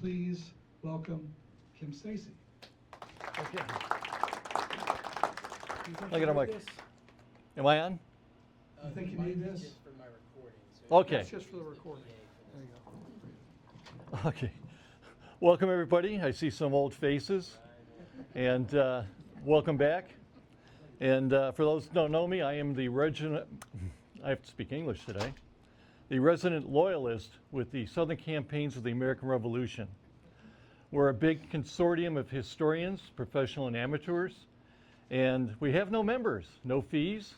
please welcome Kim Stacy. Okay. Look at our mic. Am I on? I think you need this? Just for my recording. So Okay. That's just for the recording. There you go. Okay. Welcome, everybody. I see some old faces. And welcome back. And for those who don't know me, I am the resident, I have to speak English today, the resident loyalist with the Southern Campaigns of the American Revolution. We're a big consortium of historians, professional and amateurs, and we have no members, no fees.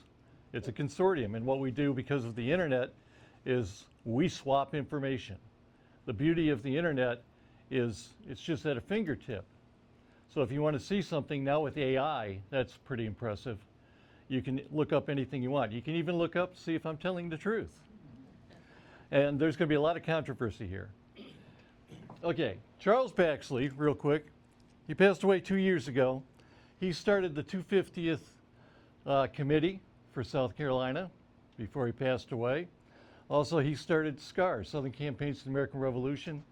It's a consortium, and what we do because of the internet is we swap information. The beauty of the internet is it's just at a fingertip. So if you want to see something now with AI, that's pretty impressive. You can look up anything you want. You can even look up, see if I'm telling the truth. And there's going to be a lot of controversy here. Okay, Charles Baxley, real quick. He passed away 2 years ago. He started the 250th Committee for South Carolina before he passed away. Also, he started SCAR, Southern Campaigns of the American Revolution,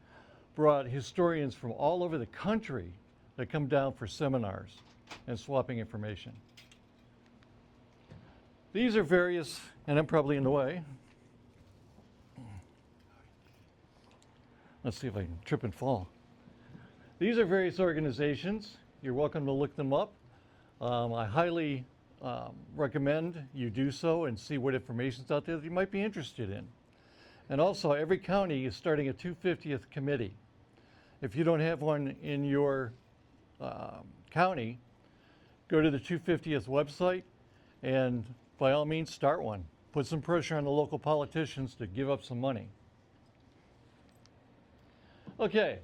brought historians from all over the country that come down for seminars and swapping information. These are various, and I'm probably in the way. Let's see if I can trip and fall. These are various organizations. You're welcome to look them up. I highly recommend you do so and see what information's out there that you might be interested in. And also, every county is starting a 250th committee. If you don't have one in your county, go to the 250th website and by all means start one. Put some pressure on the local politicians to give up some money. Okay,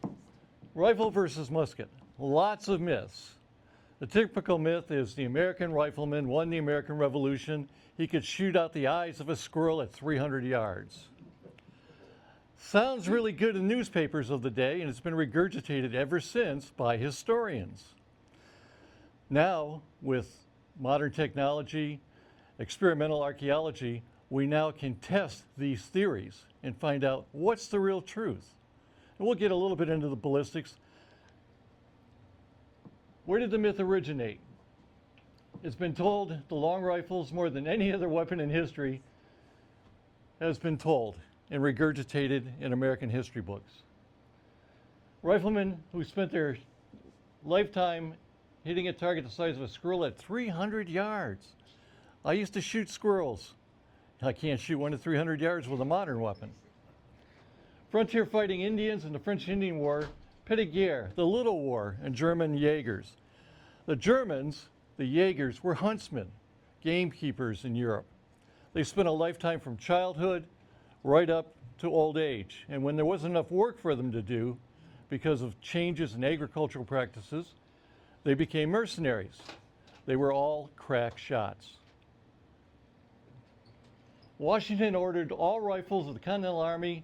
rifle versus musket. Lots of myths. The typical myth is the American rifleman won the American Revolution. He could shoot out the eyes of a squirrel at 300 yards. Sounds really good in newspapers of the day, and it's been regurgitated ever since by historians. Now, with modern technology, experimental archaeology, we now can test these theories and find out what's the real truth. And we'll get a little bit into the ballistics. Where did the myth originate? It's been told the long rifles, more than any other weapon in history, has been told and regurgitated in American history books. Riflemen who spent their lifetime hitting a target the size of a squirrel at 300 yards. I used to shoot squirrels. I can't shoot one at 300 yards with a modern weapon. Frontier fighting Indians in the French Indian War, Petit Guerre, the Little War, and German Jaegers. The Germans, the Jaegers, were huntsmen, gamekeepers in Europe. They spent a lifetime from childhood right up to old age. And when there wasn't enough work for them to do because of changes in agricultural practices, they became mercenaries. They were all crack shots. Washington ordered all rifles of the Continental Army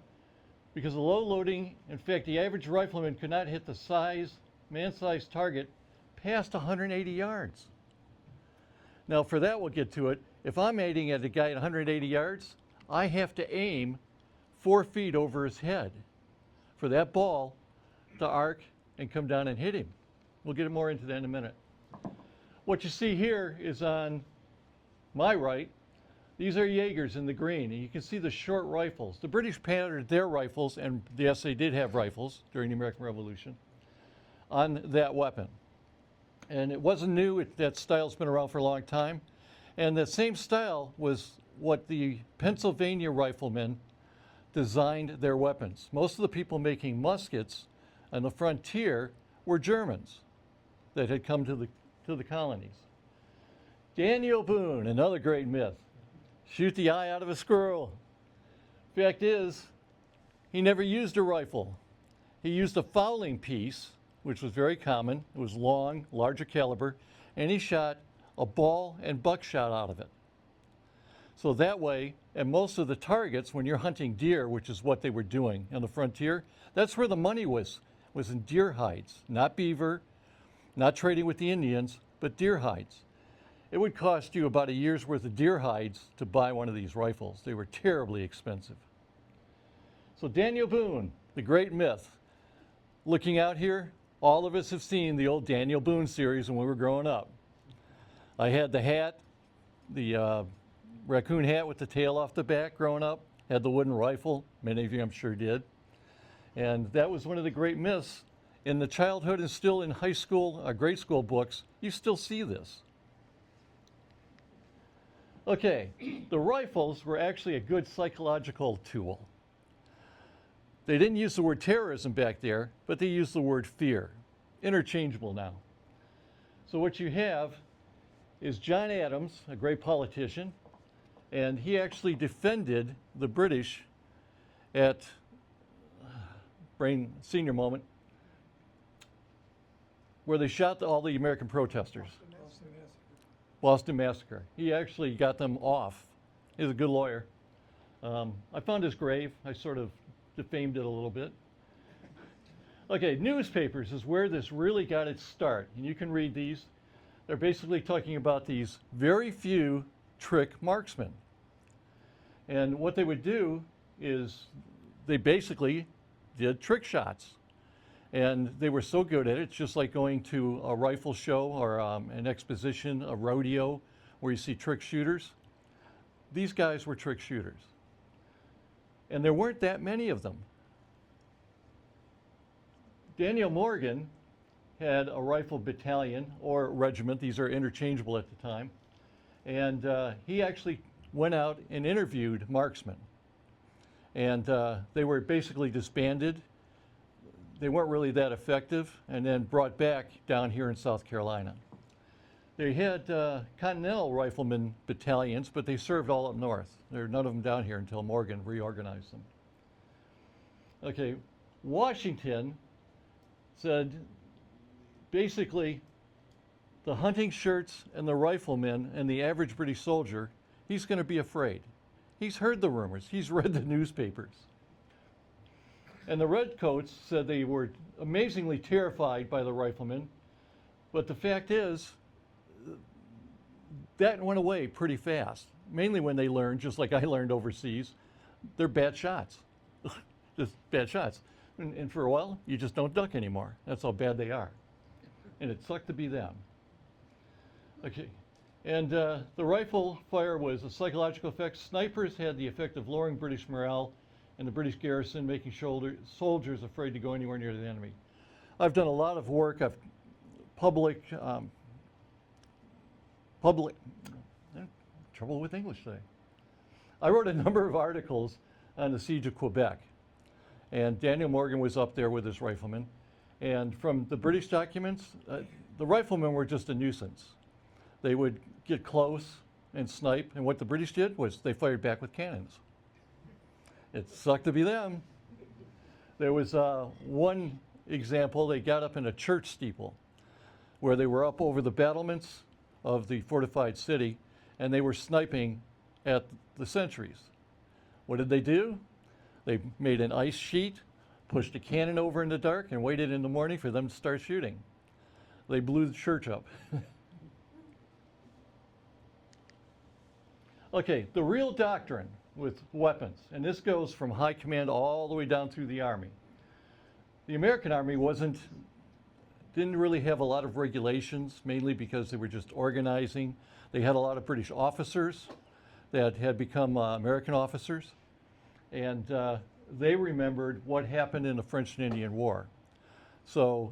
because of low loading. In fact, the average rifleman could not hit the man-sized target past 180 yards. Now, for that, we'll get to it. If I'm aiming at a guy at 180 yards, I have to aim 4 feet over his head for that ball to arc and come down and hit him. We'll get more into that in a minute. What you see here is on my right. These are Jaegers in the green, and you can see the short rifles. The British patterned their rifles, and yes, they did have rifles during the American Revolution, on that weapon. And it wasn't new. That style's been around for a long time. And that same style was what the Pennsylvania riflemen designed their weapons. Most of the people making muskets on the frontier were Germans that had come to the colonies. Daniel Boone, another great myth. Shoot the eye out of a squirrel. Fact is, he never used a rifle. He used a fowling piece, which was very common. It was long, larger caliber, and he shot a ball and buckshot out of it. So that way, and most of the targets, when you're hunting deer, which is what they were doing on the frontier, that's where the money was in deer hides, not beaver, not trading with the Indians, but deer hides. It would cost you about a year's worth of deer hides to buy one of these rifles. They were terribly expensive. So Daniel Boone, the great myth. looking out here, all of us have seen the old Daniel Boone series when we were growing up. I had the hat, the raccoon hat with the tail off the back growing up, had the wooden rifle, many of you I'm sure did. And that was one of the great myths. In the childhood and still in high school, grade school books, you still see this. Okay, the rifles were actually a good psychological tool. They didn't use the word terrorism back there, but they used the word fear. Interchangeable now. So what you have is John Adams, a great politician, and he actually defended the British at, brain senior moment, where they shot all the American protesters. Boston Massacre. He actually got them off. He's a good lawyer. I found his grave. I sort of defamed it a little bit. Okay, newspapers is where this really got its start. And you can read these. They're basically talking about these very few trick marksmen. And what they would do is they basically did trick shots. And they were so good at it, it's just like going to a rifle show or an exposition, a rodeo, where you see trick shooters. These guys were trick shooters. And there weren't that many of them. Daniel Morgan had a rifle battalion or regiment. These are interchangeable at the time. And he actually went out and interviewed marksmen. And they were basically disbanded. They weren't really that effective, and then brought back down here in South Carolina. They had Continental Riflemen battalions, but they served all up north. There were none of them down here until Morgan reorganized them. Okay, Washington said basically the hunting shirts and the riflemen and the average British soldier, he's going to be afraid. He's heard the rumors. He's read the newspapers. And the Redcoats said they were amazingly terrified by the riflemen, but the fact is, that went away pretty fast, mainly when they learned, just like I learned overseas, they're bad shots. Just bad shots. And for a while, you just don't duck anymore. That's how bad they are. And it sucked to be them. Okay. And the rifle fire was a psychological effect. Snipers had the effect of lowering British morale and the British garrison, making soldiers afraid to go anywhere near the enemy. I've done a lot of work. Trouble with English today. I wrote a number of articles on the siege of Quebec, and Daniel Morgan was up there with his riflemen. And from the British documents, the riflemen were just a nuisance. They would get close and snipe, and what the British did was they fired back with cannons. It sucked to be them. There was one example, they got up in a church steeple where they were up over the battlements of the fortified city, and they were sniping at the sentries. What did they do? They made an ice sheet, pushed a cannon over in the dark, and waited in the morning for them to start shooting. They blew the church up. Okay, the real doctrine with weapons, and this goes from high command all the way down through the Army. The American Army didn't really have a lot of regulations, mainly because they were just organizing. They had a lot of British officers that had become American officers, and they remembered what happened in the French and Indian War. So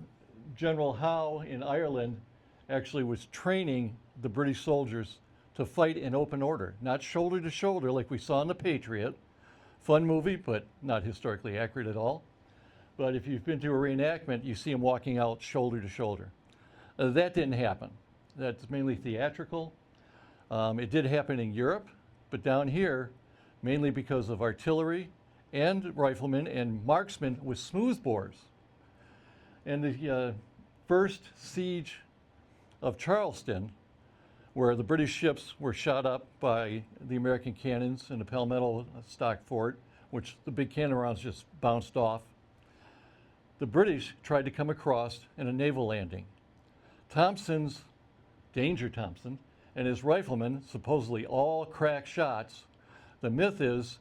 General Howe in Ireland actually was training the British soldiers to fight in open order, not shoulder to shoulder like we saw in The Patriot. Fun movie, but not historically accurate at all. But if you've been to a reenactment, you see them walking out shoulder to shoulder. That didn't happen. That's mainly theatrical. It did happen in Europe, but down here, mainly because of artillery and riflemen and marksmen with smoothbores. And the first siege of Charleston, where the British ships were shot up by the American cannons in the Palmetto stock fort, which the big cannon rounds just bounced off. The British tried to come across in a naval landing. Danger Thompson, and his riflemen supposedly all cracked shots. The myth is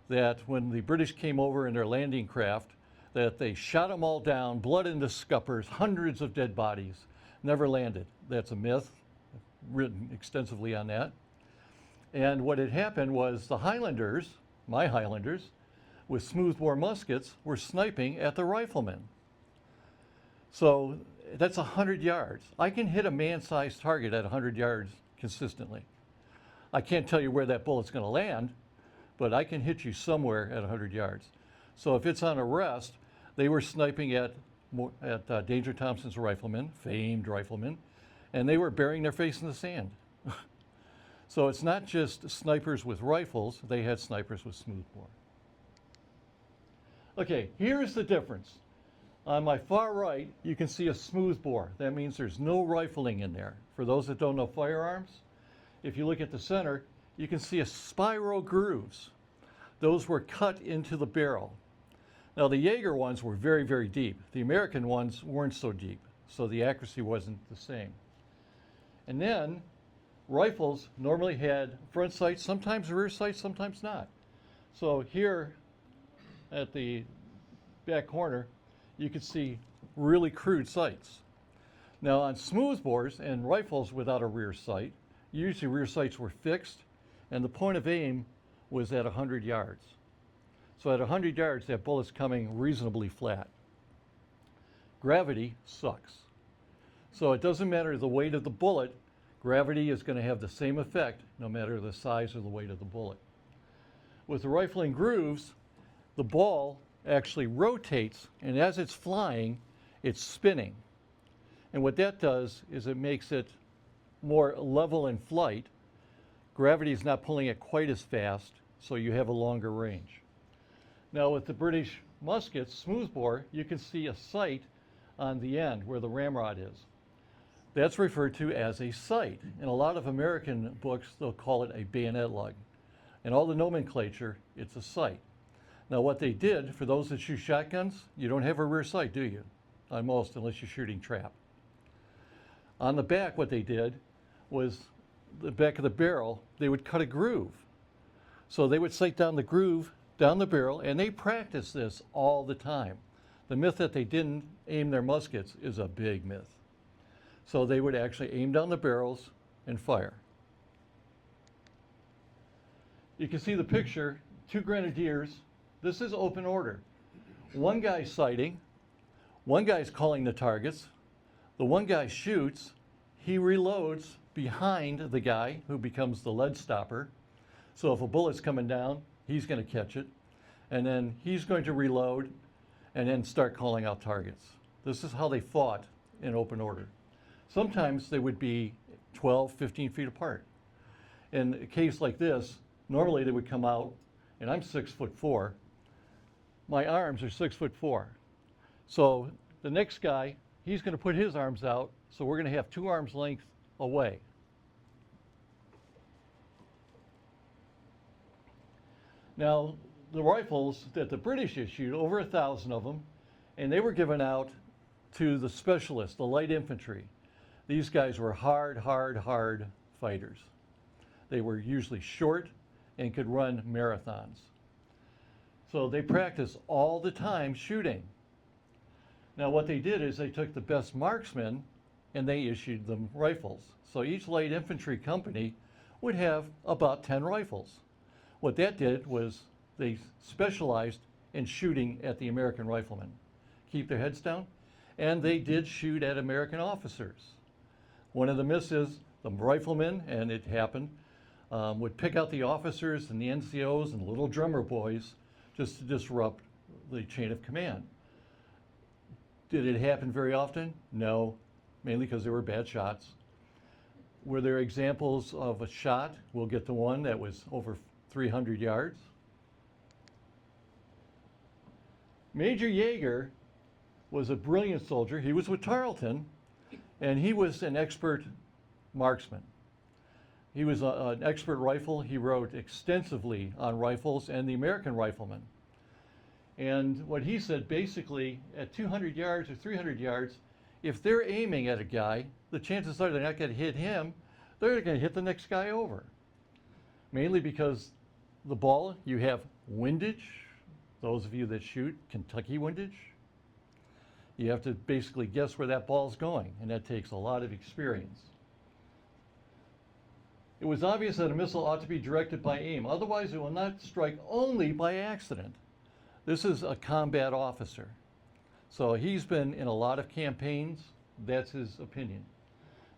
that when the British came over in their landing craft, that they shot them all down, blood in the scuppers, hundreds of dead bodies, never landed. That's a myth. I've written extensively on that. And what had happened was the Highlanders, my Highlanders, with smoothbore muskets, were sniping at the riflemen. So that's 100 yards. I can hit a man-sized target at 100 yards consistently. I can't tell you where that bullet's going to land, but I can hit you somewhere at 100 yards. So if it's on a rest, they were sniping at Danger Thompson's riflemen, famed riflemen, and they were burying their face in the sand. So it's not just snipers with rifles, they had snipers with smoothbore. Okay, here's the difference. On my far right, you can see a smoothbore. That means there's no rifling in there. For those that don't know firearms, if you look at the center, you can see a spiral grooves. Those were cut into the barrel. Now the Jaeger ones were very, very deep. The American ones weren't so deep, so the accuracy wasn't the same. And then rifles normally had front sights, sometimes rear sights, sometimes not. So here at the back corner, you can see really crude sights. Now on smoothbores and rifles without a rear sight, usually rear sights were fixed and the point of aim was at 100 yards. So at 100 yards, that bullet's coming reasonably flat. Gravity sucks. So it doesn't matter the weight of the bullet, gravity is going to have the same effect no matter the size or the weight of the bullet. With the rifling grooves, the ball actually rotates, and as it's flying, it's spinning. And what that does is it makes it more level in flight. Gravity is not pulling it quite as fast, so you have a longer range. Now with the British muskets, smoothbore, you can see a sight on the end where the ramrod is. That's referred to as a sight. In a lot of American books, they'll call it a bayonet lug. In all the nomenclature, it's a sight. Now what they did, for those that shoot shotguns, you don't have a rear sight, do you? On most, unless you're shooting trap. On the back, what they did was the back of the barrel, they would cut a groove. So they would sight down the groove, down the barrel, and they practiced this all the time. The myth that they didn't aim their muskets is a big myth. So they would actually aim down the barrels and fire. You can see the picture, 2 grenadiers. This is open order. One guy's sighting, one guy's calling the targets, the one guy shoots, he reloads behind the guy who becomes the lead stopper. So if a bullet's coming down, he's going to catch it, and then he's going to reload and then start calling out targets. This is how they fought in open order. Sometimes they would be 12, 15 feet apart. In a case like this, normally they would come out, and I'm 6'4". My arms are 6'4". So the next guy, he's going to put his arms out, so we're going to have 2 arms length away. Now, the rifles that the British issued, over 1,000 of them, and they were given out to the specialists, the light infantry. These guys were hard fighters. They were usually short and could run marathons. So they practiced all the time shooting. Now what they did is they took the best marksmen and they issued them rifles. So each light infantry company would have about 10 rifles. What that did was they specialized in shooting at the American riflemen. Keep their heads down. And they did shoot at American officers. One of the myths is the riflemen, and it happened, would pick out the officers and the NCOs and little drummer boys just to disrupt the chain of command. Did it happen very often? No, mainly because they were bad shots. Were there examples of a shot? We'll get to one that was over 300 yards. Major Jaeger was a brilliant soldier. He was with Tarleton, and he was an expert marksman. He was an expert rifle. He wrote extensively on rifles and the American riflemen. And what he said, basically, at 200 yards or 300 yards, if they're aiming at a guy, the chances are they're not going to hit him, they're going to hit the next guy over. Mainly because the ball, you have windage, Those of you that shoot Kentucky windage, you have to basically guess where that ball's going, and that takes a lot of experience. It was obvious that a missile ought to be directed by aim, otherwise it will not strike only by accident. This is a combat officer. So he's been in a lot of campaigns. That's his opinion.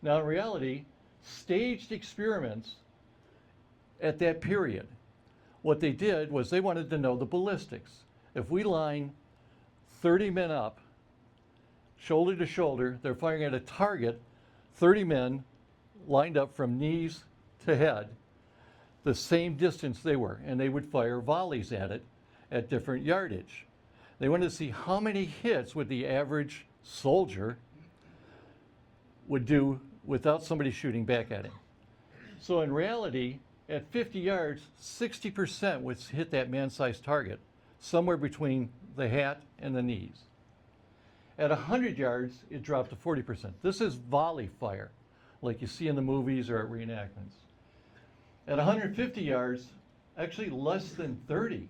Now in reality, staged experiments at that period, what they did was they wanted to know the ballistics. If we line 30 men up, shoulder to shoulder, they're firing at a target, 30 men lined up from knees to head, the same distance they were, and they would fire volleys at it at different yardage. They wanted to see how many hits would the average soldier would do without somebody shooting back at him. So in reality, at 50 yards, 60% would hit that man-sized target, somewhere between the hat and the knees. At 100 yards, it dropped to 40%. This is volley fire, like you see in the movies or at reenactments. At 150 yards, actually less than 30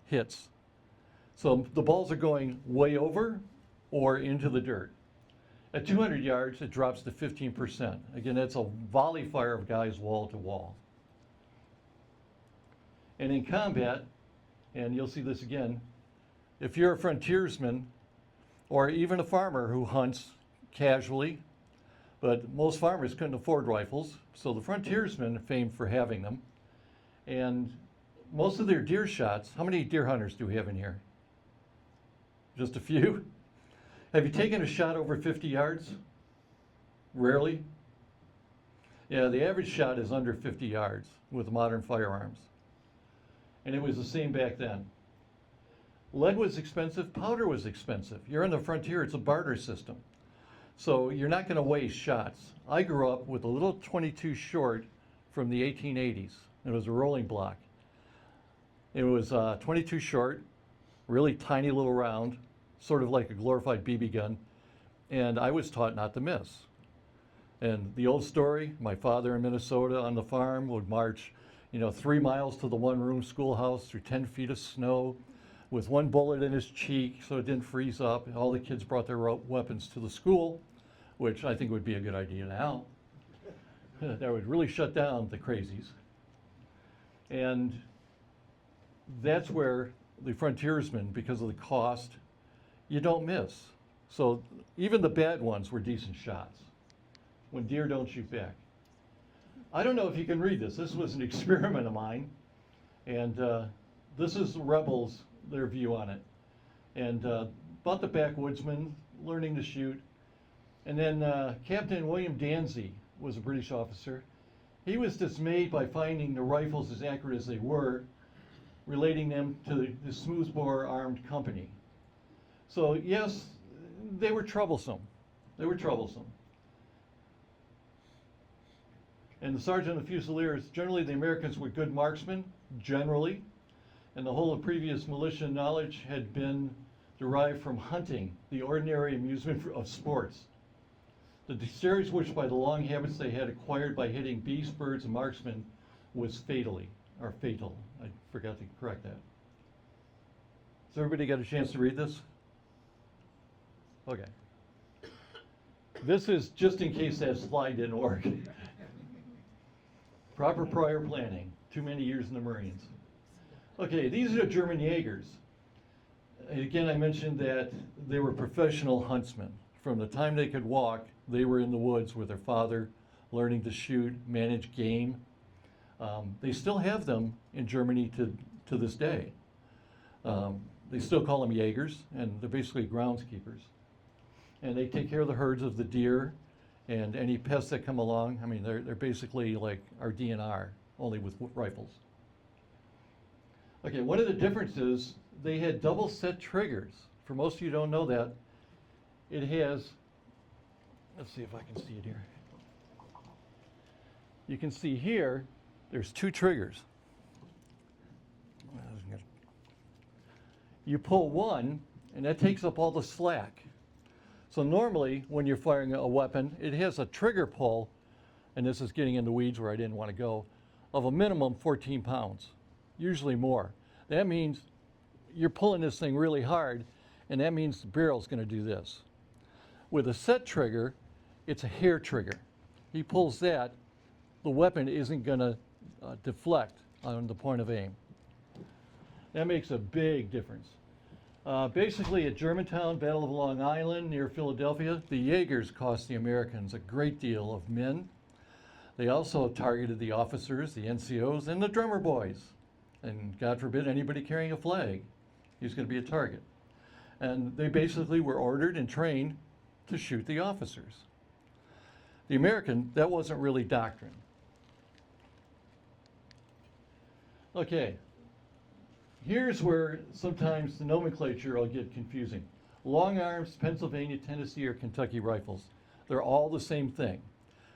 hits. So the balls are going way over or into the dirt. At 200 yards, it drops to 15%. Again, that's a volley fire of guys wall to wall. And in combat, and you'll see this again, if you're a frontiersman or even a farmer who hunts casually, but most farmers couldn't afford rifles, so the frontiersmen are famed for having them. And most of their deer shots, how many deer hunters do we have in here? Just a few? Have you taken a shot over 50 yards? Rarely? Yeah, the average shot is under 50 yards with modern firearms. And it was the same back then. Lead was expensive, powder was expensive. You're on the frontier, it's a barter system. So you're not going to waste shots. I grew up with a little 22 short from the 1880s. It was a rolling block. It was 22 short, really tiny little round, sort of like a glorified BB gun. And I was taught not to miss. And the old story, my father in Minnesota on the farm would march, 3 miles to the one-room schoolhouse through 10 feet of snow with one bullet in his cheek so it didn't freeze up. All the kids brought their weapons to the school, which I think would be a good idea now. That would really shut down the crazies. And that's where the frontiersmen, because of the cost, you don't miss. So even the bad ones were decent shots when deer don't shoot back. I don't know if you can read this. This was an experiment of mine. And this is the rebels, their view on it. And about the backwoodsman learning to shoot. And then Captain William Danzy was a British officer. He was dismayed by finding the rifles as accurate as they were, relating them to the smoothbore armed company. So yes, they were troublesome. They were troublesome. And the sergeant and the fusiliers, generally the Americans were good marksmen, generally, and the whole of previous militia knowledge had been derived from hunting, the ordinary amusement of sports. The distinguished by the long habits they had acquired by hitting beasts, birds, and marksmen was fatal. I forgot to correct that. Has everybody got a chance to read this? Okay. This is just in case that slide didn't work. Proper prior planning. Too many years in the Marines. Okay, these are the German Jaegers. Again, I mentioned that they were professional huntsmen. From the time they could walk, they were in the woods with their father, learning to shoot, manage game. They still have them in Germany to this day. They still call them Jaegers, and they're basically groundskeepers. And they take care of the herds of the deer and any pests that come along. I mean, they're basically like our DNR, only with rifles. Okay, one of the differences, they had double set triggers. For most of you who don't know that, it has, let's see if I can see it here. You can see here, there's 2 triggers. You pull one, and that takes up all the slack. So normally, when you're firing a weapon, it has a trigger pull, and this is getting in the weeds where I didn't want to go, of a minimum 14 pounds, usually more. That means you're pulling this thing really hard, and that means the barrel's going to do this. With a set trigger, it's a hair trigger. He pulls that, the weapon isn't going to deflect on the point of aim. That makes a big difference. Basically, at Germantown, Battle of Long Island near Philadelphia, the Jaegers cost the Americans a great deal of men. They also targeted the officers, the NCOs, and the drummer boys. And God forbid anybody carrying a flag, he's going to be a target. And they basically were ordered and trained to shoot the officers. The American, that wasn't really doctrine. Okay, here's where sometimes the nomenclature will get confusing. Long arms, Pennsylvania, Tennessee, or Kentucky rifles, they're all the same thing.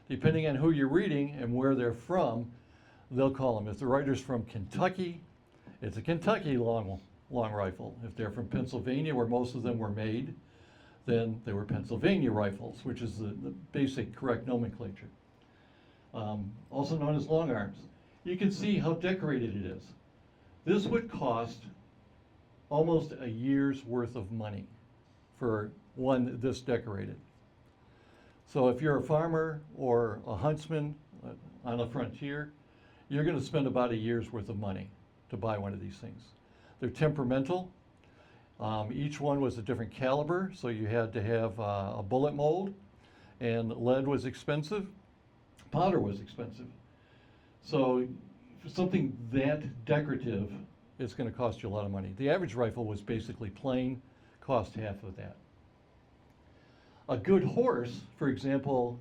Depending on who you're reading and where they're from, they'll call them. If the writer's from Kentucky, it's a Kentucky long rifle. If they're from Pennsylvania, where most of them were made, then they were Pennsylvania rifles, which is the basic correct nomenclature. Also known as long arms. You can see how decorated it is. This would cost almost a year's worth of money for one this decorated. So if you're a farmer or a huntsman on the frontier, you're going to spend about a year's worth of money to buy one of these things. They're temperamental. Each one was a different caliber, so you had to have a bullet mold, and lead was expensive. Powder was expensive. So for something that decorative, it's going to cost you a lot of money. The average rifle was basically plain, cost half of that. A good horse, for example,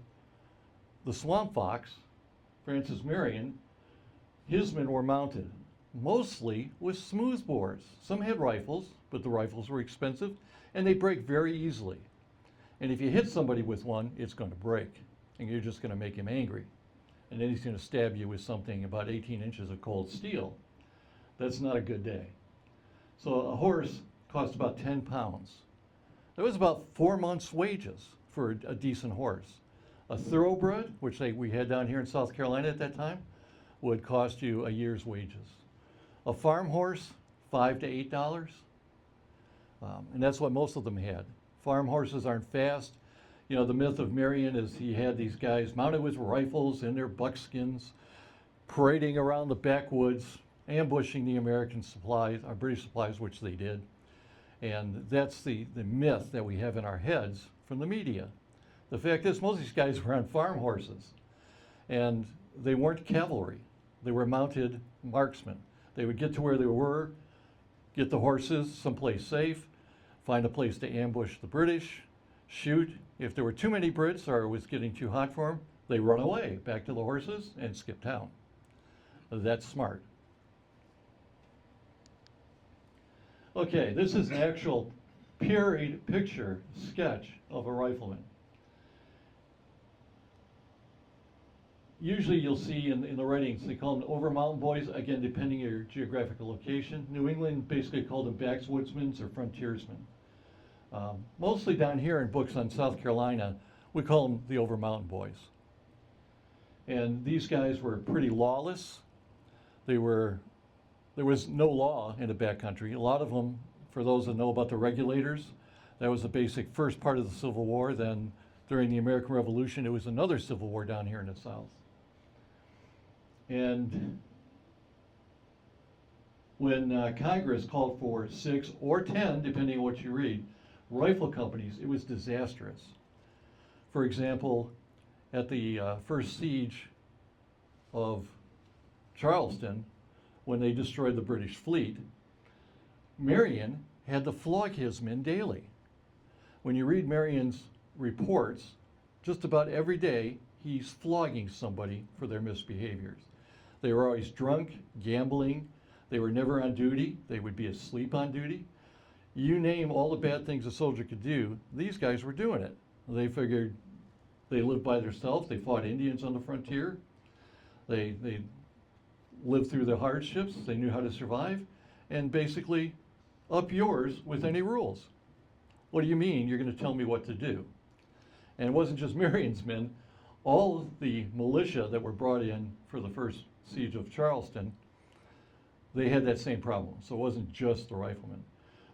the Swamp Fox, Francis Marion, his men were mounted mostly with smoothbores. Some had rifles, but the rifles were expensive, and they break very easily. And if you hit somebody with one, it's going to break, and you're just going to make him angry. And then he's going to stab you with something about 18 inches of cold steel. That's not a good day. So a horse cost about 10 pounds. That was about 4 months' wages for a decent horse. A thoroughbred, which we had down here in South Carolina at that time, would cost you a year's wages. A farm horse, $5 to $8. And that's what most of them had. Farm horses aren't fast. You know, the myth of Marion is he had these guys mounted with rifles in their buckskins, parading around the backwoods, ambushing the American supplies, our British supplies, which they did. And that's the myth that we have in our heads from the media. The fact is, most of these guys were on farm horses, and they weren't cavalry. They were mounted marksmen. They would get to where they were, get the horses someplace safe, find a place to ambush the British, shoot. If there were too many Brits or it was getting too hot for them, they run away back to the horses and skip town. That's smart. Okay, this is an actual period picture sketch of a rifleman. Usually you'll see in the writings, they call them over mountain boys, again, depending on your geographical location. New England basically called them backwoodsmen or frontiersmen. Mostly down here in books on South Carolina, we call them the over mountain boys. And these guys were pretty lawless. There was no law in the backcountry. A lot of them, for those that know about the regulators, that was the basic first part of the Civil War. Then during the American Revolution, it was another civil war down here in the South. And when Congress called for 6 or 10, depending on what you read, rifle companies, it was disastrous. For example, at the first siege of Charleston, when they destroyed the British fleet, Marion had to flog his men daily. When you read Marion's reports, just about every day he's flogging somebody for their misbehaviors. They were always drunk, gambling. They were never on duty. They would be asleep on duty. You name all the bad things a soldier could do, these guys were doing it. They figured they lived by themselves. They fought Indians on the frontier. They lived through the hardships. They knew how to survive. And basically, up yours with any rules. What do you mean you're going to tell me what to do? And it wasn't just Marion's men. All of the militia that were brought in for the first siege of Charleston, they had that same problem. So it wasn't just the riflemen.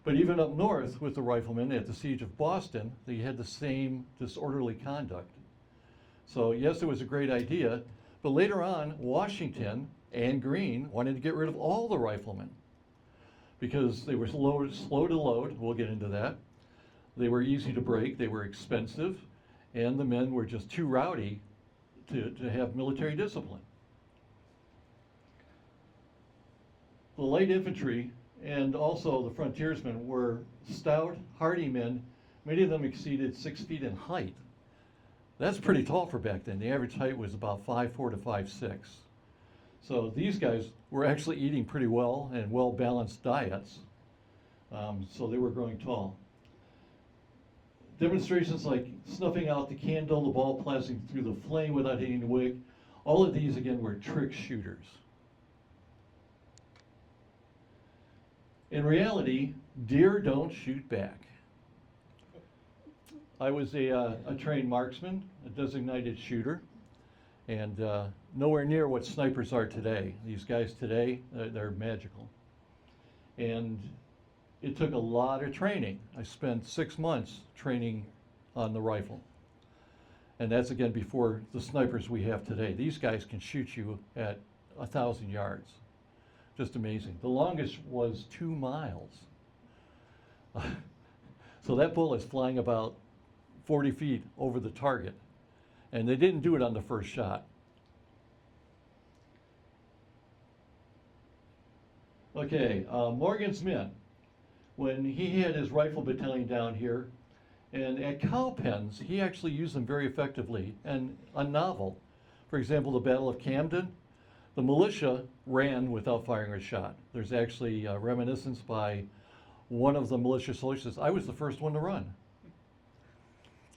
But even up north with the riflemen at the siege of Boston, they had the same disorderly conduct. So yes, it was a great idea, but later on, Washington and Greene wanted to get rid of all the riflemen because they were slow to load. We'll get into that. They were easy to break, they were expensive, and the men were just too rowdy to have military discipline. The light infantry and also the frontiersmen were stout, hardy men. Many of them exceeded 6 feet in height. That's pretty tall for back then. The average height was about 5'4" to 5'6". So these guys were actually eating pretty well and well-balanced diets. So they were growing tall. Demonstrations like snuffing out the candle, the ball passing through the flame without hitting the wick, all of these again were trick shooters. In reality, deer don't shoot back. I was a trained marksman, a designated shooter, and nowhere near what snipers are today. These guys today, they're magical. And it took a lot of training. I spent 6 months training on the rifle. And that's again before the snipers we have today. These guys can shoot you at 1,000 yards. Just amazing. The longest was 2 miles. So that bullet's flying about 40 feet over the target. And they didn't do it on the first shot. Okay, Morgan's men. When he had his rifle battalion down here, and at cow pens, he actually used them very effectively and novel. For example, the Battle of Camden, the militia ran without firing a shot. There's actually a reminiscence by one of the militia soldiers says, I was the first one to run.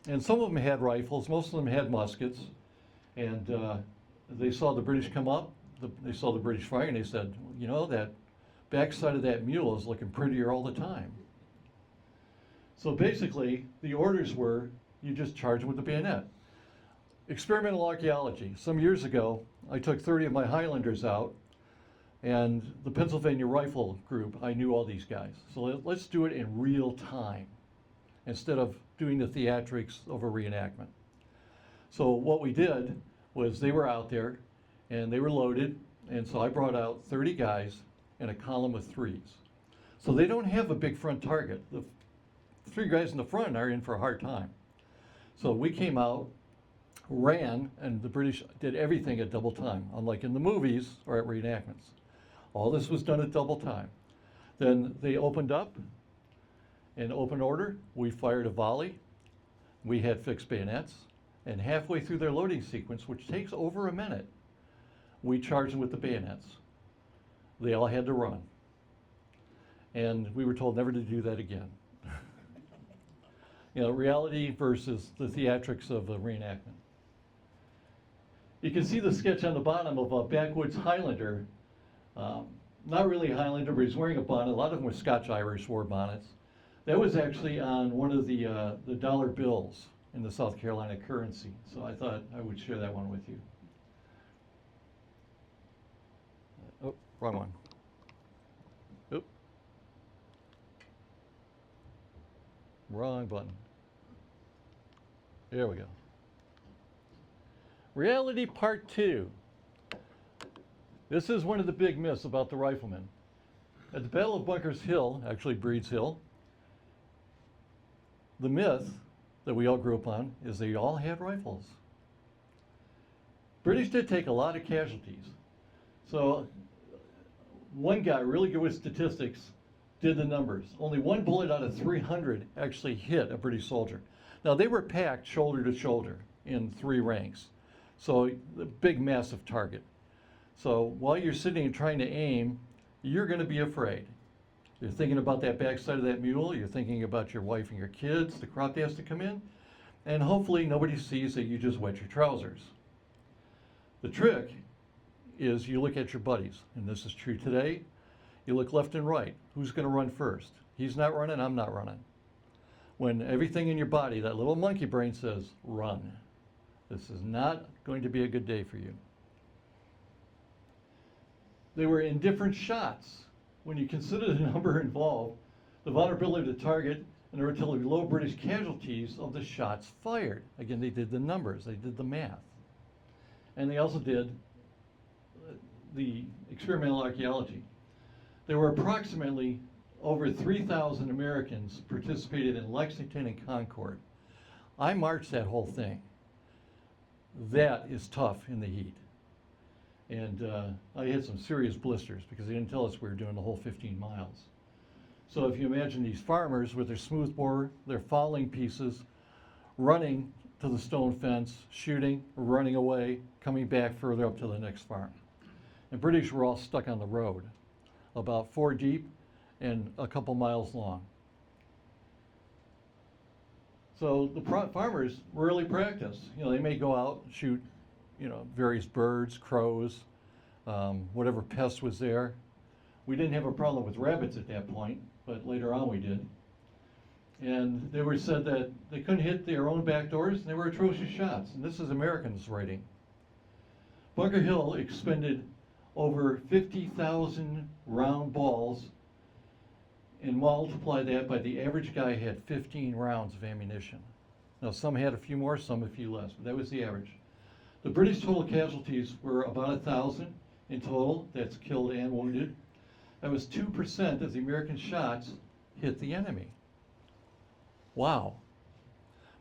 And some of them had rifles, most of them had muskets, and they saw the British come up, they saw the British fire, and they said, you know, that backside of that mule is looking prettier all the time. So basically, the orders were, you just charge them with the bayonet. Experimental archaeology. Some years ago, I took 30 of my Highlanders out, and the Pennsylvania Rifle Group, I knew all these guys. So let's do it in real time, instead of doing the theatrics of a reenactment. So what we did was they were out there, and they were loaded, and so I brought out 30 guys in a column of 3s. So they don't have a big front target. The 3 guys in the front are in for a hard time. So we came out, ran, and the British did everything at double time, unlike in the movies or at reenactments. All this was done at double time. Then they opened up in open order. We fired a volley. We had fixed bayonets. And halfway through their loading sequence, which takes over a minute, we charged them with the bayonets. They all had to run. And we were told never to do that again. You know, reality versus the theatrics of a reenactment. You can see the sketch on the bottom of a backwoods Highlander. Not really a Highlander, but he's wearing a bonnet. A lot of them were Scotch-Irish, wore bonnets. That was actually on one of the dollar bills in the South Carolina currency. So I thought I would share that one with you. Oh, wrong one. Oop. Wrong button. There we go. Reality Part 2. This is one of the big myths about the riflemen. At the Battle of Bunker's Hill, actually Breed's Hill, the myth that we all grew up on is they all had rifles. British did take a lot of casualties. So one guy, really good with statistics, did the numbers. Only 1 bullet out of 300 actually hit a British soldier. Now they were packed shoulder to shoulder in 3 ranks. So a big, massive target. So while you're sitting and trying to aim, you're going to be afraid. You're thinking about that backside of that mule, you're thinking about your wife and your kids, the crop that has to come in, and hopefully nobody sees that you just wet your trousers. The trick is you look at your buddies, and this is true today. You look left and right. Who's going to run first? He's not running, I'm not running. When everything in your body, that little monkey brain says, run. This is not going to be a good day for you. they were in different shots. When you consider the number involved, the vulnerability of the target, and the relatively low British casualties of the shots fired. Again, they did the numbers, they did the math. And they also did the experimental archaeology. There were approximately over 3,000 Americans participated in Lexington and Concord. I marched that whole thing. That is tough in the heat. And I had some serious blisters because they didn't tell us we were doing the whole 15 miles. So if you imagine these farmers with their smoothbore, their fowling pieces, running to the stone fence, shooting, running away, coming back further up to the next farm. And British were all stuck on the road, about 4 deep and a couple miles long. So the farmers rarely practice. You know, they may go out and shoot, you know, various birds, crows, whatever pest was there. We didn't have a problem with rabbits at that point, but later on we did. And they were said that they couldn't hit their own back doors, and they were atrocious shots. And this is Americans writing. Bunker Hill expended over 50,000 round balls, and multiply that by the average guy had 15 rounds of ammunition. Now some had a few more, some a few less, but that was the average. The British total casualties were about 1,000 in total, that's killed and wounded. That was 2% of the American shots hit the enemy. Wow.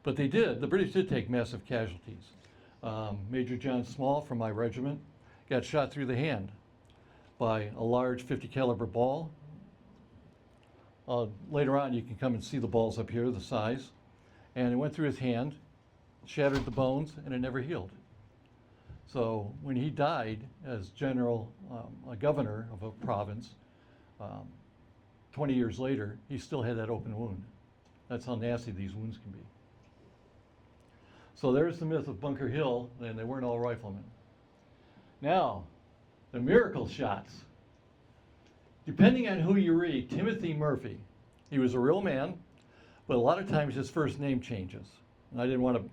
But they did, the British did take massive casualties. Major John Small from my regiment got shot through the hand by a large 50 caliber ball. Later on you can come and see the balls up here, the size. And it went through his hand, shattered the bones, and it never healed. So when he died as a governor of a province, 20 years later, he still had that open wound. That's how nasty these wounds can be. So there's the myth of Bunker Hill, and they weren't all riflemen. Now, the miracle shots. Depending on who you read, Timothy Murphy, he was a real man, but a lot of times his first name changes. And I didn't want to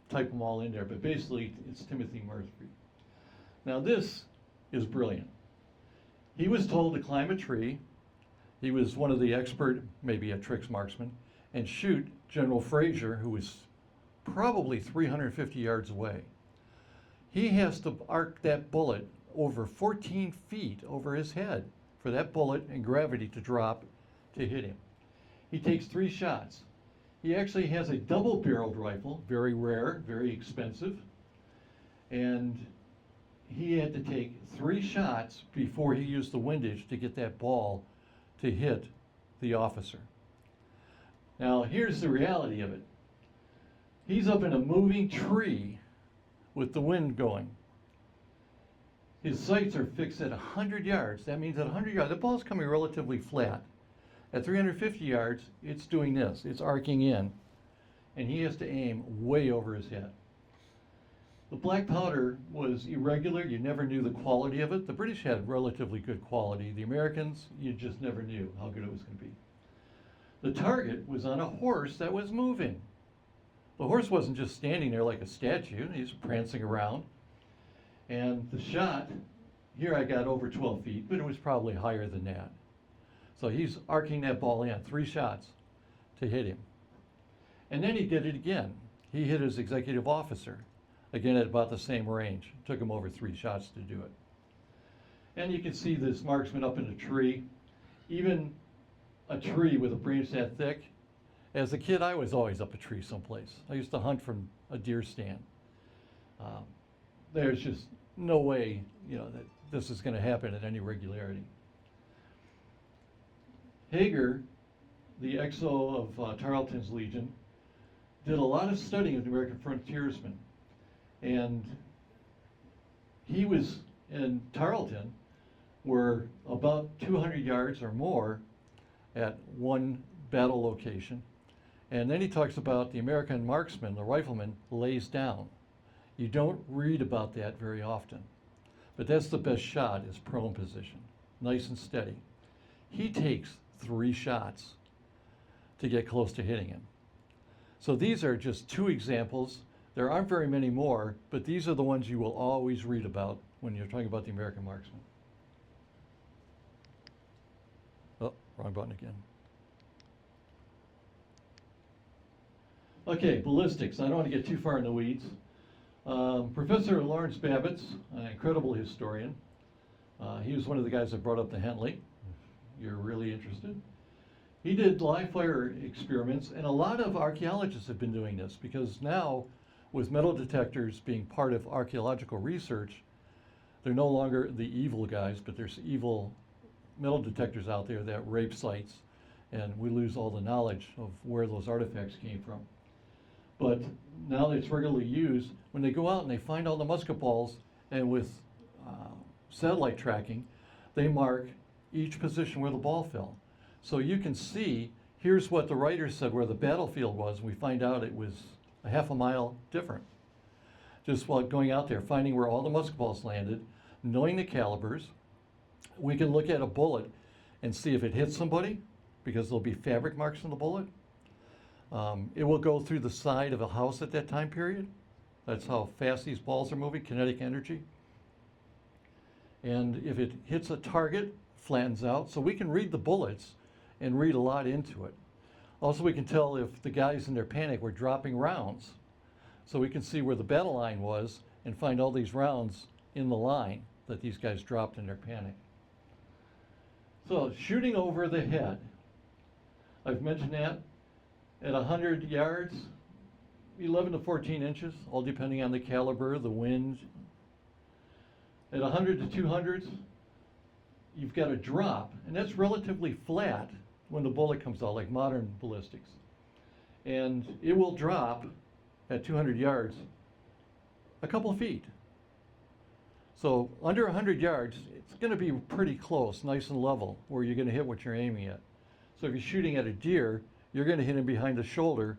type them all in there, but basically it's Timothy Murphy. Now this is brilliant. He was told to climb a tree. He was one of the expert, maybe a tricks marksman, and shoot General Fraser, who was probably 350 yards away. He has to arc that bullet over 14 feet over his head for that bullet and gravity to drop to hit him. He takes 3 shots. He actually has a double-barreled rifle, very rare, very expensive, and he had to take 3 shots before he used the windage to get that ball to hit the officer. Now here's the reality of it. He's up in a moving tree with the wind going. His sights are fixed at 100 yards. That means at 100 yards, the ball's coming relatively flat. At 350 yards, it's doing this. It's arcing in, and he has to aim way over his head. The black powder was irregular. You never knew the quality of it. The British had relatively good quality. The Americans, you just never knew how good it was going to be. The target was on a horse that was moving. The horse wasn't just standing there like a statue. He was prancing around. And the shot, here I got over 12 feet, but it was probably higher than that. So he's arcing that ball in, 3 shots to hit him. And then he did it again. He hit his executive officer, again at about the same range. It took him over 3 shots to do it. And you can see this marksman up in a tree. Even a tree with a branch that thick. As a kid, I was always up a tree someplace. I used to hunt from a deer stand. There's just no way, that this is going to happen at any regularity. Hager, the XO of Tarleton's Legion, did a lot of studying of the American frontiersmen. And he was in Tarleton, were about 200 yards or more at one battle location. And then he talks about the American marksman, the rifleman, lays down. You don't read about that very often. But that's the best shot, is prone position, nice and steady. He takes 3 shots to get close to hitting him. So these are just 2 examples. There aren't very many more, but these are the ones you will always read about when you're talking about the American marksman. Wrong button again. Okay, ballistics. I don't want to get too far in the weeds. Professor Lawrence Babbitts, an incredible historian. He was one of the guys that brought up the Hentley, if you're really interested. He did live fire experiments, and a lot of archaeologists have been doing this because now, with metal detectors being part of archaeological research, they're no longer the evil guys, but there's evil metal detectors out there that rape sites, and we lose all the knowledge of where those artifacts came from. But now that it's regularly used, when they go out and they find all the musket balls, and with satellite tracking, they mark each position where the ball fell. So you can see, here's what the writer said where the battlefield was, and we find out it was a half a mile different. Just while going out there, finding where all the musket balls landed, knowing the calibers, we can look at a bullet and see if it hit somebody, because there'll be fabric marks on the bullet. It will go through the side of a house at that time period. That's how fast these balls are moving, kinetic energy. And if it hits a target, flattens out. So we can read the bullets and read a lot into it. Also, we can tell if the guys in their panic were dropping rounds. So we can see where the battle line was and find all these rounds in the line that these guys dropped in their panic. So shooting over the head. I've mentioned that. At 100 yards, 11 to 14 inches, all depending on the caliber, the wind. At 100 to 200s, you've got a drop, and that's relatively flat when the bullet comes out, like modern ballistics. And it will drop at 200 yards a couple of feet. So under 100 yards, it's going to be pretty close, nice and level, where you're going to hit what you're aiming at. So if you're shooting at a deer, you're going to hit him behind the shoulder,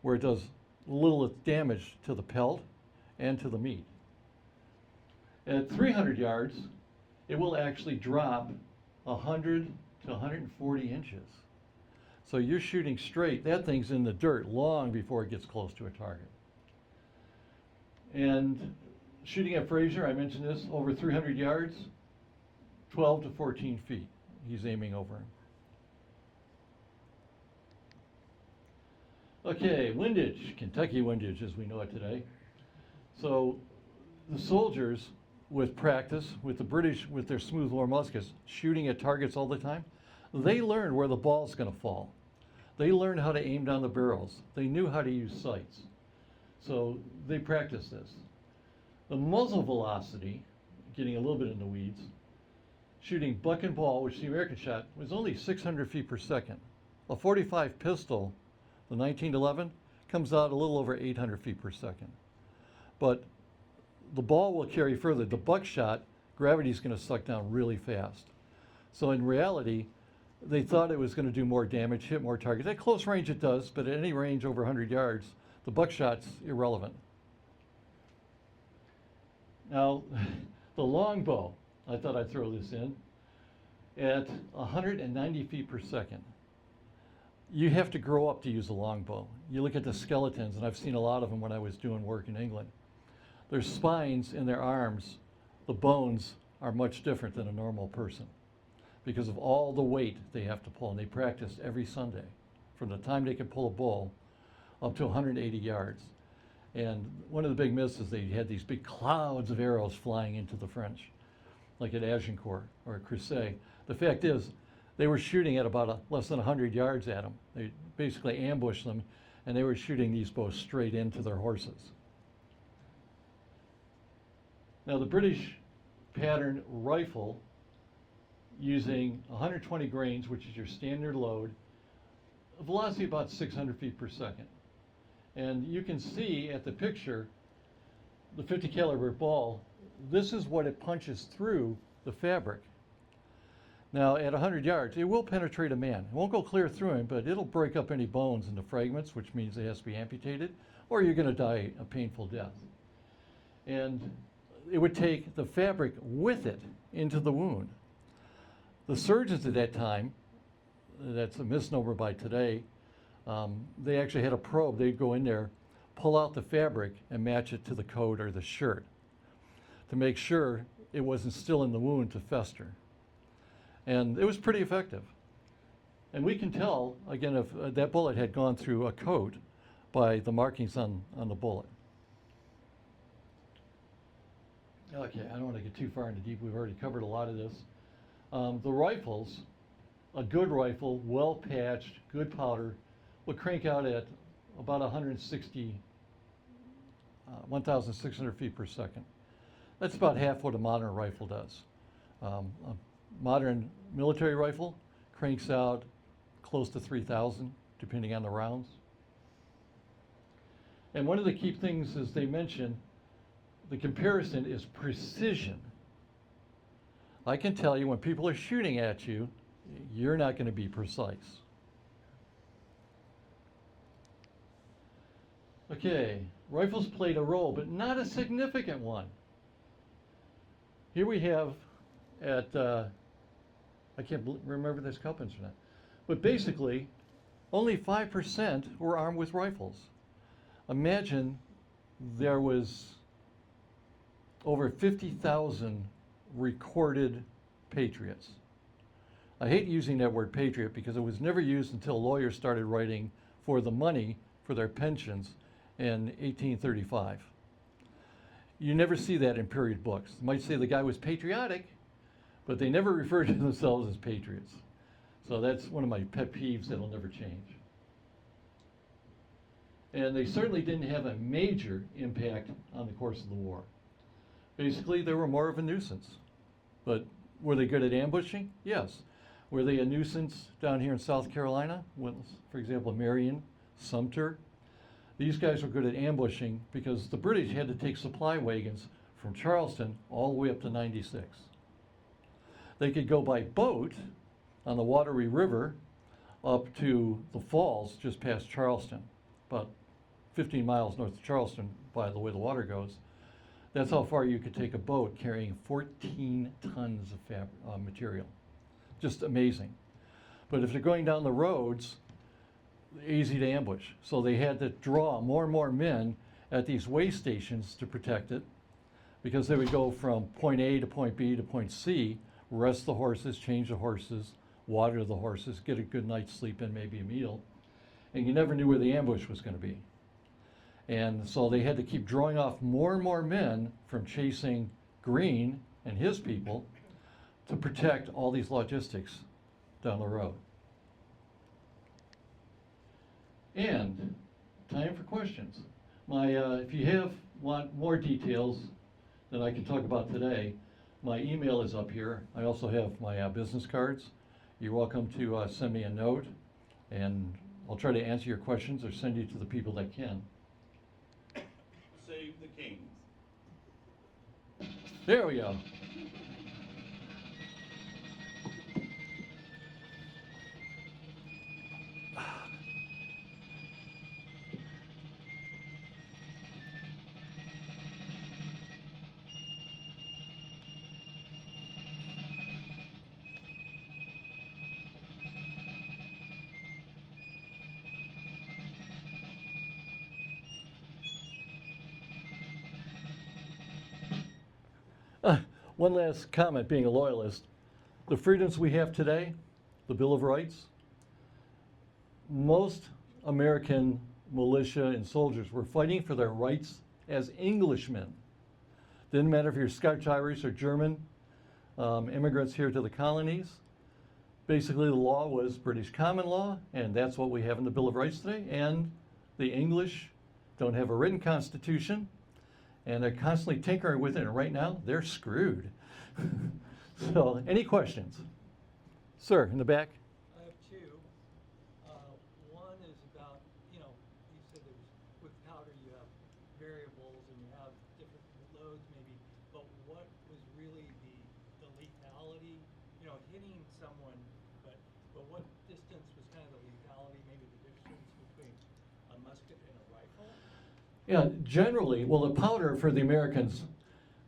where it does little damage to the pelt and to the meat. At 300 yards, it will actually drop 100 to 140 inches. So you're shooting straight. That thing's in the dirt long before it gets close to a target. And shooting at Fraser, I mentioned this, over 300 yards, 12 to 14 feet. He's aiming over him. Okay, windage, Kentucky windage as we know it today. So the soldiers, with practice, with the British, with their smooth-bore muskets, shooting at targets all the time, they learned where the ball's going to fall. They learned how to aim down the barrels. They knew how to use sights. So they practiced this. The muzzle velocity, getting a little bit in the weeds, shooting buck and ball, which the American shot, was only 600 feet per second. A .45 pistol, the 1911, comes out a little over 800 feet per second. But the ball will carry further. The buckshot, gravity's going to suck down really fast. So in reality, they thought it was going to do more damage, hit more targets. At close range it does, but at any range over 100 yards, the buckshot's irrelevant. Now, the longbow, I thought I'd throw this in, at 190 feet per second. You have to grow up to use a longbow. You look at the skeletons, and I've seen a lot of them when I was doing work in England. Their spines and their arms, the bones are much different than a normal person because of all the weight they have to pull, and they practice every Sunday from the time they can pull a bull up to 180 yards. And one of the big myths is they had these big clouds of arrows flying into the French, like at Agincourt or at Crusade. The fact is, they were shooting at about less than 100 yards at them. They basically ambushed them, and they were shooting these bows straight into their horses. Now the British pattern rifle, using 120 grains, which is your standard load, a velocity about 600 feet per second. And you can see at the picture, the 50 caliber ball, this is what it punches through the fabric. Now at 100 yards, it will penetrate a man. It won't go clear through him, but it'll break up any bones into fragments, which means it has to be amputated, or you're going to die a painful death. And it would take the fabric with it into the wound. The surgeons at that time, that's a misnomer by today, they actually had a probe. They'd go in there, pull out the fabric, and match it to the coat or the shirt to make sure it wasn't still in the wound to fester. And it was pretty effective. And we can tell, again, if that bullet had gone through a coat by the markings on the bullet. Okay, I don't want to get too far into deep. We've already covered a lot of this. The rifles, a good rifle, well patched, good powder, will crank out at about 1,600 feet per second. That's about half what a modern rifle does. A modern military rifle cranks out close to 3,000, depending on the rounds. And one of the key things is they mention the comparison is precision. I can tell you when people are shooting at you, you're not going to be precise. Okay, rifles played a role, but not a significant one. Here we have at, I can't remember this cup incident, but basically only 5% were armed with rifles. Imagine there was over 50,000 recorded patriots. I hate using that word patriot because it was never used until lawyers started writing for the money for their pensions in 1835. You never see that in period books. You might say the guy was patriotic, but they never refer to themselves as patriots. So that's one of my pet peeves that'll never change. And they certainly didn't have a major impact on the course of the war. Basically, they were more of a nuisance. But were they good at ambushing? Yes. Were they a nuisance down here in South Carolina? For example, Marion, Sumter. These guys were good at ambushing because the British had to take supply wagons from Charleston all the way up to 96. They could go by boat on the Wateree River up to the falls just past Charleston, about 15 miles north of Charleston by the way the water goes. That's how far you could take a boat carrying 14 tons of material. Just amazing. But if they're going down the roads, easy to ambush. So they had to draw more and more men at these way stations to protect it, because they would go from point A to point B to point C, rest the horses, change the horses, water the horses, get a good night's sleep in, maybe a meal, and you never knew where the ambush was going to be. And so they had to keep drawing off more and more men from chasing Greene and his people to protect all these logistics down the road. And time for questions. If you want more details than I can talk about today, my email is up here. I also have my business cards. You're welcome to send me a note, and I'll try to answer your questions or send you to the people that can. Save the kings. There we go. One last comment, being a loyalist. The freedoms we have today, the Bill of Rights, most American militia and soldiers were fighting for their rights as Englishmen. Didn't matter if you're Scotch, Irish, or German immigrants here to the colonies. Basically, the law was British common law, and that's what we have in the Bill of Rights today. And the English don't have a written constitution, and they're constantly tinkering with it, and right now, they're screwed. So, any questions? Sir, in the back? I have two. One is about, you said there's, with powder you have variables and you have different loads maybe, but what was really the lethality, hitting someone, but what distance was kind of the lethality, maybe the difference between a musket and a rifle? Yeah, generally, well, the powder for the Americans,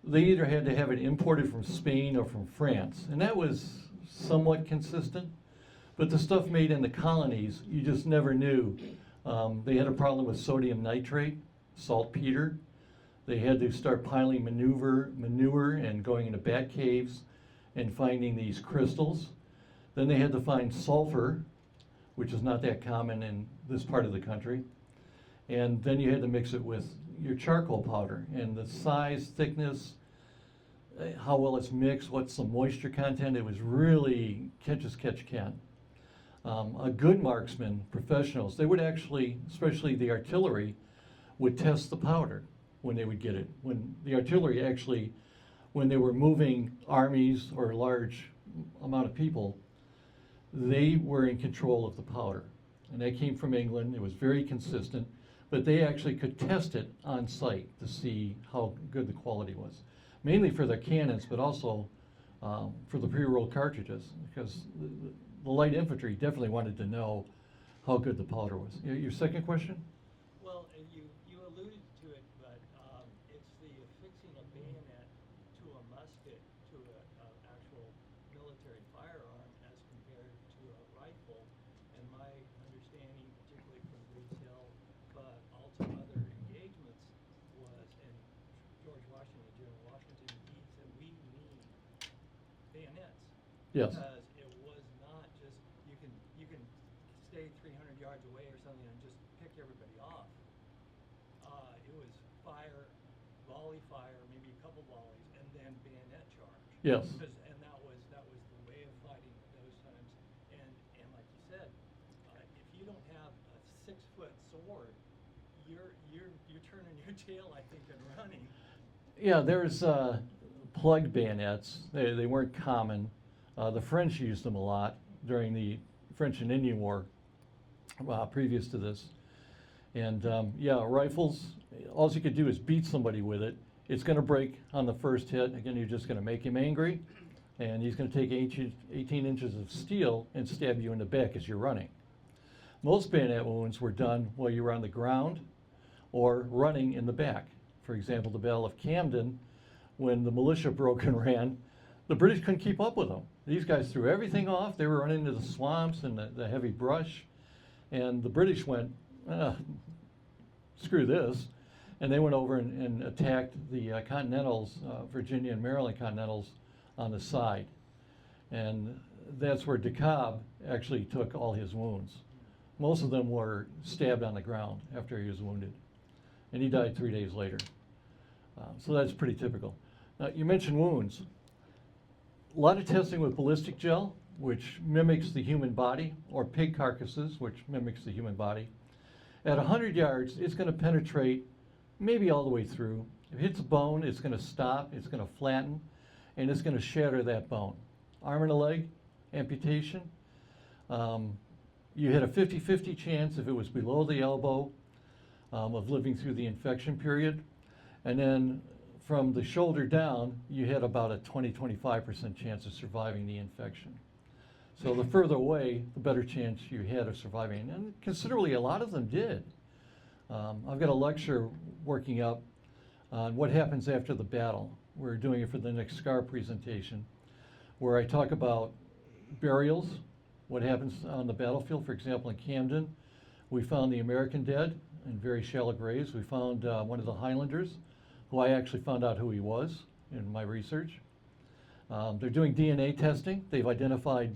they either had to have it imported from Spain or from France, and that was somewhat consistent. But the stuff made in the colonies, you just never knew. They had a problem with sodium nitrate, saltpeter. They had to start piling manure and going into bat caves and finding these crystals. Then they had to find sulfur which is not that common in this part of the country. And then you had to mix it with your charcoal powder, and the size, thickness, how well it's mixed, what's the moisture content. It was really catch as catch can. A good marksman, professionals, they would actually, especially the artillery, would test the powder when they would get it. When the artillery actually, when they were moving armies or a large amount of people, they were in control of the powder. And that came from England. It was very consistent, but they actually could test it on site to see how good the quality was. Mainly for their cannons, but also for the pre-rolled cartridges, because the light infantry definitely wanted to know how good the powder was. Your second question? Well, you alluded to it, but it's the affixing a bayonet to a musket, to an actual military firearm as compared to a rifle. And my understanding, particularly from Boots Hill, but also other engagements, was, and George Washington, General Washington, he said we need bayonets. Yes. Because it was not just, you can stay 300 yards away or something and just pick everybody off. It was fire, volley fire, maybe a couple volleys, and then bayonet charge. Yes. And that was the way of fighting at those times. And like you said, if you don't have a 6-foot sword, you're turning your tail, I think, and running. Yeah, there's plug bayonets. They weren't common. The French used them a lot during the French and Indian War previous to this. And yeah, rifles, all you could do is beat somebody with it. It's going to break on the first hit. Again, you're just going to make him angry, and he's going to take 18 inches of steel and stab you in the back as you're running. Most bayonet wounds were done while you were on the ground or running in the back. For example, the Battle of Camden, when the militia broke and ran, the British couldn't keep up with them. These guys threw everything off. They were running into the swamps and the heavy brush. And the British went, screw this. And they went over and attacked the Continentals, Virginia and Maryland Continentals, on the side. And that's where DeKalb actually took all his wounds. Most of them were stabbed on the ground after he was wounded. And he died 3 days later. So that's pretty typical. You mentioned wounds. A lot of testing with ballistic gel, which mimics the human body, or pig carcasses, which mimics the human body. At 100 yards, it's going to penetrate maybe all the way through. If it hits a bone, it's going to stop, it's going to flatten, and it's going to shatter that bone. Arm and a leg, amputation. You had a 50-50 chance if it was below the elbow of living through the infection period. And then from the shoulder down, you had about a 20-25% chance of surviving the infection. So the further away, the better chance you had of surviving. And considerably, a lot of them did. I've got a lecture working up on what happens after the battle. We're doing it for the next SCAR presentation, where I talk about burials, what happens on the battlefield. For example, in Camden, we found the American dead in very shallow graves. We found one of the Highlanders, who I actually found out who he was in my research. They're doing DNA testing. They've identified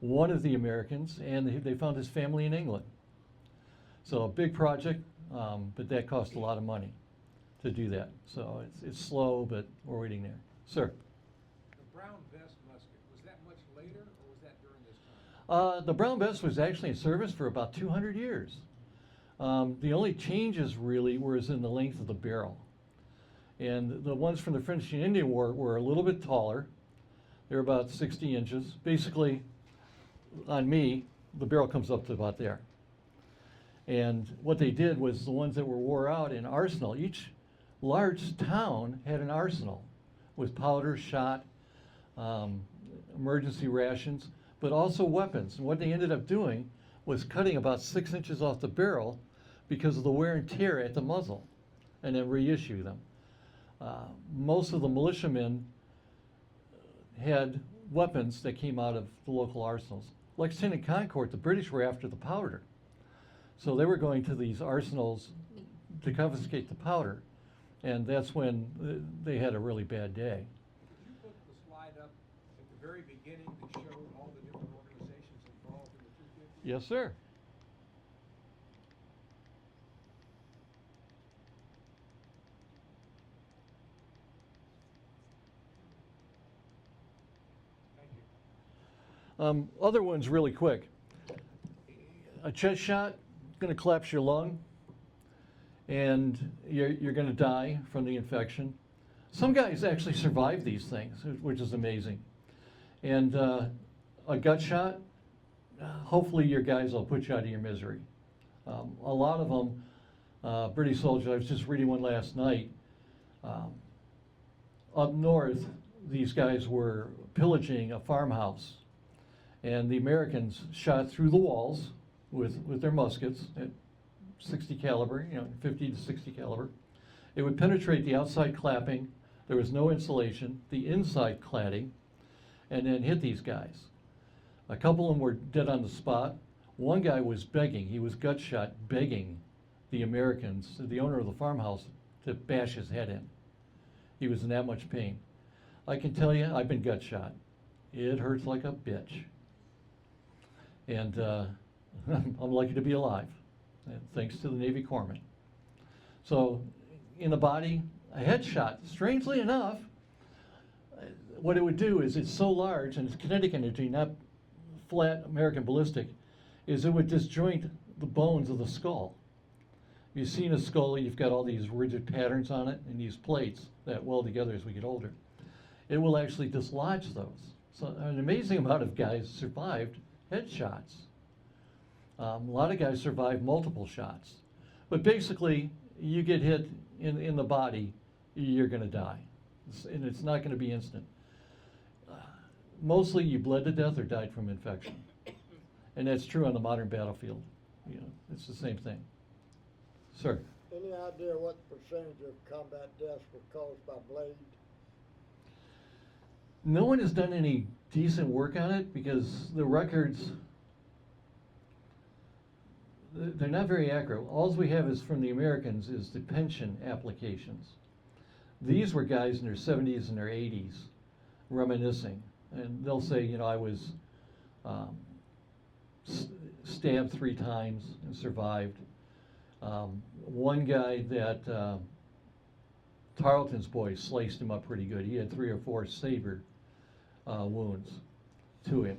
one of the Americans, and they found his family in England. So a big project, but that cost a lot of money to do that. So it's slow, but we're waiting there. Sir? The brown vest musket, was that much later, or was that during this time? The brown vest was actually in service for about 200 years. The only changes really was in the length of the barrel. And the ones from the French and Indian War were a little bit taller. They were about 60 inches. Basically, on me, the barrel comes up to about there. And what they did was the ones that were wore out in arsenal, each large town had an arsenal with powder, shot, emergency rations, but also weapons. And what they ended up doing was cutting about 6 inches off the barrel because of the wear and tear at the muzzle, and then reissue them. Most of the militiamen had weapons that came out of the local arsenals. Lexington and Concord, the British were after the powder. So they were going to these arsenals to confiscate the powder, and that's when they had a really bad day. Could you put the slide up at the very beginning that showed all the different organizations involved in the 250? Yes, sir. Thank you. Other ones really quick. A chest shot going to collapse your lung, and you're going to die from the infection. Some guys actually survive these things, which is amazing. And a gut shot, hopefully your guys will put you out of your misery. A lot of them, British soldiers, I was just reading one last night. Up north, these guys were pillaging a farmhouse, and the Americans shot through the walls with their muskets at 60 caliber, 50 to 60 caliber. It would penetrate the outside clapping. There was no insulation, the inside cladding, and then hit these guys. A couple of them were dead on the spot. One guy was begging, he was gut shot, begging the Americans, the owner of the farmhouse, to bash his head in. He was in that much pain. I can tell you, I've been gut shot. It hurts like a bitch. And I'm lucky to be alive, thanks to the Navy corpsmen. So, in the body, a headshot, strangely enough, what it would do is it's so large, and it's kinetic energy, not flat American ballistic, is it would disjoint the bones of the skull. You've seen a skull, you've got all these rigid patterns on it, and these plates that weld together as we get older. It will actually dislodge those. So an amazing amount of guys survived headshots. A lot of guys survived multiple shots. But basically, you get hit in the body, you're going to die. And it's not going to be instant. Mostly you bled to death or died from infection. And that's true on the modern battlefield. It's the same thing. Sir? Any idea what percentage of combat deaths were caused by blade? No one has done any decent work on it because the records, they're not very accurate. All we have is from the Americans is the pension applications. These were guys in their 70s and their 80s reminiscing. And they'll say, I was stabbed 3 times and survived. One guy that Tarleton's boys sliced him up pretty good. He had 3 or 4 saber wounds to him.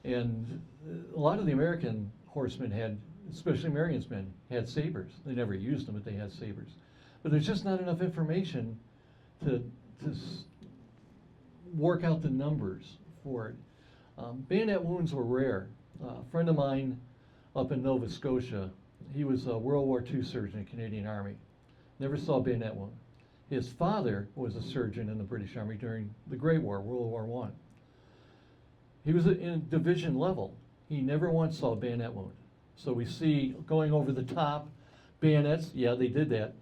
And a lot of the American horsemen had, especially Marion's men, had sabers. They never used them, but they had sabers. But there's just not enough information to work out the numbers for it. Bayonet wounds were rare. A friend of mine up in Nova Scotia, he was a World War II surgeon in the Canadian Army. Never saw a bayonet wound. His father was a surgeon in the British Army during the Great War, World War I. He was in division level. He never once saw a bayonet wound. So we see going over the top, bayonets, yeah, they did that.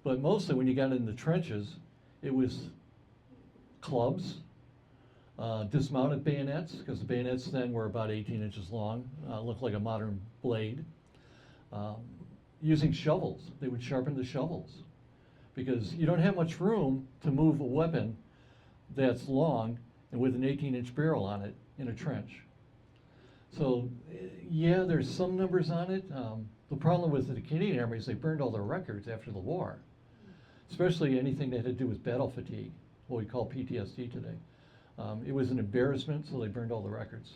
But mostly when you got in the trenches, it was clubs, dismounted bayonets, because the bayonets then were about 18 inches long, looked like a modern blade. Using shovels, they would sharpen the shovels, because you don't have much room to move a weapon that's long and with an 18-inch barrel on it in a trench. So, yeah, there's some numbers on it. The problem with the Canadian Army is they burned all their records after the war, especially anything that had to do with battle fatigue, what we call PTSD today. It was an embarrassment, so they burned all the records.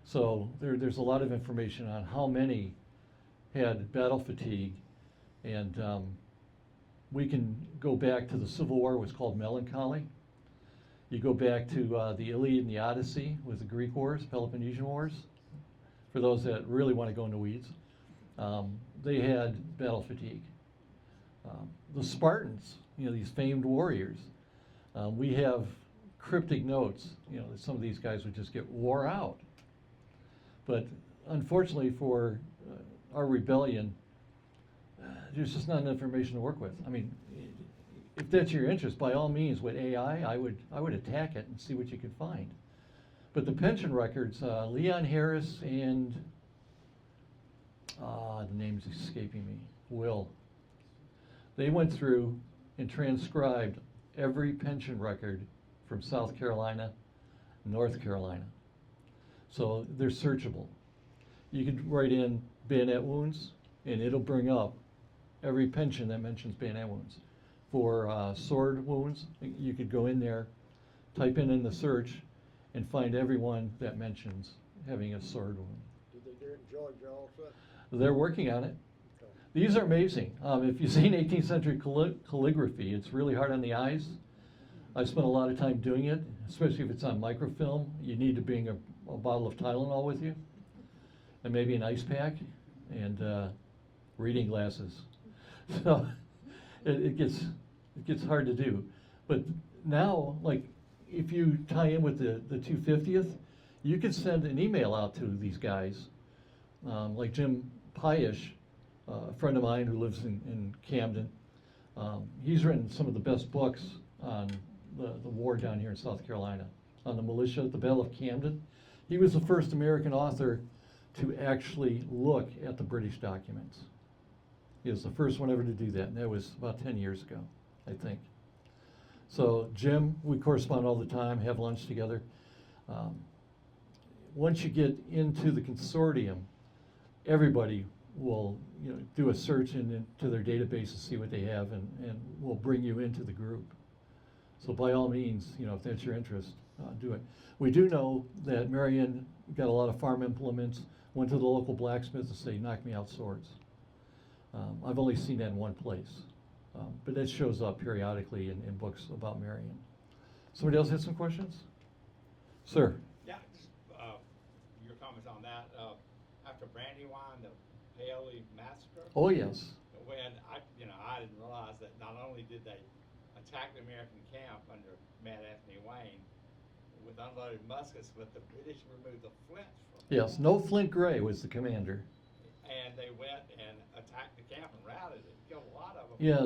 So there's a lot of information on how many had battle fatigue, and we can go back to the Civil War, was called melancholy. You go back to the Iliad and the Odyssey with the Greek Wars, Peloponnesian Wars. For those that really want to go into weeds, they had battle fatigue. The Spartans, these famed warriors, we have cryptic notes, that some of these guys would just get wore out. But unfortunately for our rebellion, there's just not enough information to work with. I mean, if that's your interest, by all means, with AI, I would attack it and see what you could find. But the pension records, Leon Harris and the name's escaping me, Will. They went through and transcribed every pension record from South Carolina, North Carolina. So they're searchable. you could write in bayonet wounds, and it'll bring up every pension that mentions bayonet wounds. For sword wounds, you could go in there, type in the search, and find everyone that mentions having a sword wound. Did they do it in Georgia also? They're working on it. Okay. These are amazing. If you've seen 18th century calligraphy, it's really hard on the eyes. I spent a lot of time doing it, especially if it's on microfilm. You need to bring a bottle of Tylenol with you, and maybe an ice pack, and reading glasses. So it gets hard to do. But now, like, if you tie in with the 250th, you can send an email out to these guys, like Jim Pyesh, a friend of mine who lives in Camden. He's written some of the best books on the war down here in South Carolina, on the militia, the Battle of Camden. He was the first American author to actually look at the British documents. He was the first one ever to do that, and that was about 10 years ago, I think. So Jim, we correspond all the time, have lunch together. Once you get into the consortium, everybody will do a search into their database to see what they have, and will bring you into the group. So by all means, if that's your interest, do it. We do know that Marion got a lot of farm implements, went to the local blacksmith to say, knock me out swords. I've only seen that in one place, but that shows up periodically in books about Marion. Somebody else had some questions? Sir? Yeah, just your comments on that. After Brandywine, the Paoli massacre. Oh, yes. When I didn't realize that not only did they attack the American camp under Mad Anthony Wayne with unloaded muskets, but the British removed the flints from them. Yes, no Flint Gray was the commander. And they went and attacked the camp and routed it, killed a lot of them. Yeah,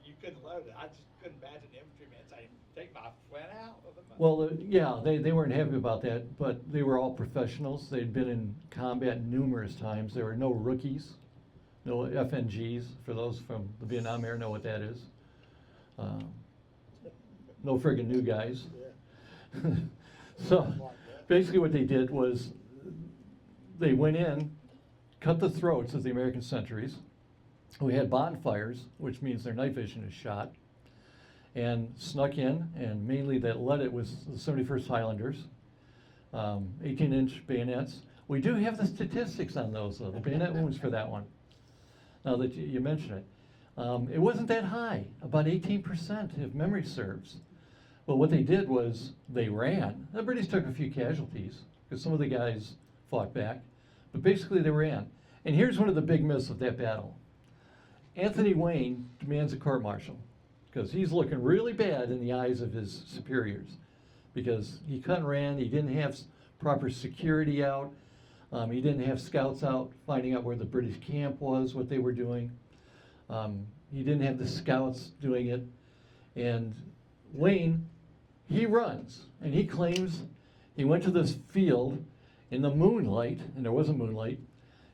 You couldn't load it. I just couldn't imagine the infantryman saying, take my flint out of the musket. well, yeah, they weren't happy about that, but they were all professionals. They'd been in combat numerous times. There were no rookies, no FNGs. For those from the Vietnam era know what that is. No friggin' new guys. Yeah. So basically what they did was they went in, cut the throats of the American sentries. We had bonfires, which means their night vision is shot, and snuck in, and mainly that led it was the 71st Highlanders, 18-inch bayonets. We do have the statistics on those, though, the bayonet wounds for that one, now that you mention it. It wasn't that high, about 18% if memory serves. But what they did was they ran. The British took a few casualties because some of the guys fought back, but basically they ran. And here's one of the big myths of that battle. Anthony Wayne demands a court-martial because he's looking really bad in the eyes of his superiors because he cut and ran, he didn't have proper security out, he didn't have scouts out finding out where the British camp was, what they were doing. He didn't have the scouts doing it. And Wayne, he runs, and he claims he went to this field in the moonlight, and there wasn't moonlight,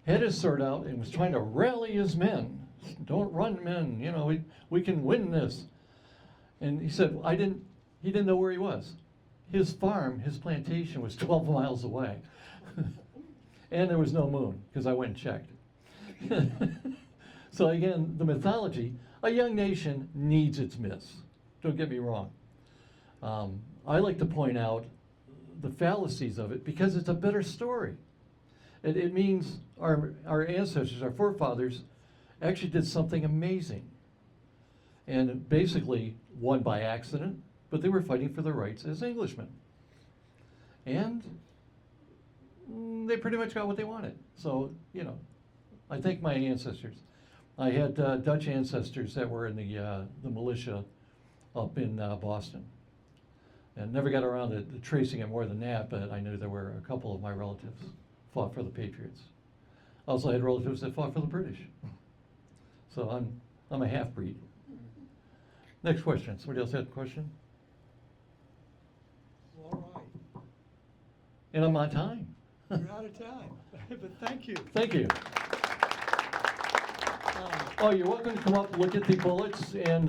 had his sword out and was trying to rally his men. Don't run, men, we can win this. And he said, he didn't know where he was. His farm, his plantation was 12 miles away. And there was no moon, because I went and checked. So again, the mythology, a young nation needs its myths. Don't get me wrong. I like to point out the fallacies of it because it's a better story. It means our ancestors, our forefathers, actually did something amazing. And basically won by accident, but they were fighting for their rights as Englishmen. And they pretty much got what they wanted. So, I thank my ancestors. I had Dutch ancestors that were in the militia up in Boston. And never got around to tracing it more than that, but I knew there were a couple of my relatives fought for the Patriots. Also had relatives that fought for the British. So I'm a half-breed. Next question. Somebody else had a question? All right. And I'm on time. You're out of time, but thank you. Thank you. Oh, you're welcome to come up, look at the bullets, and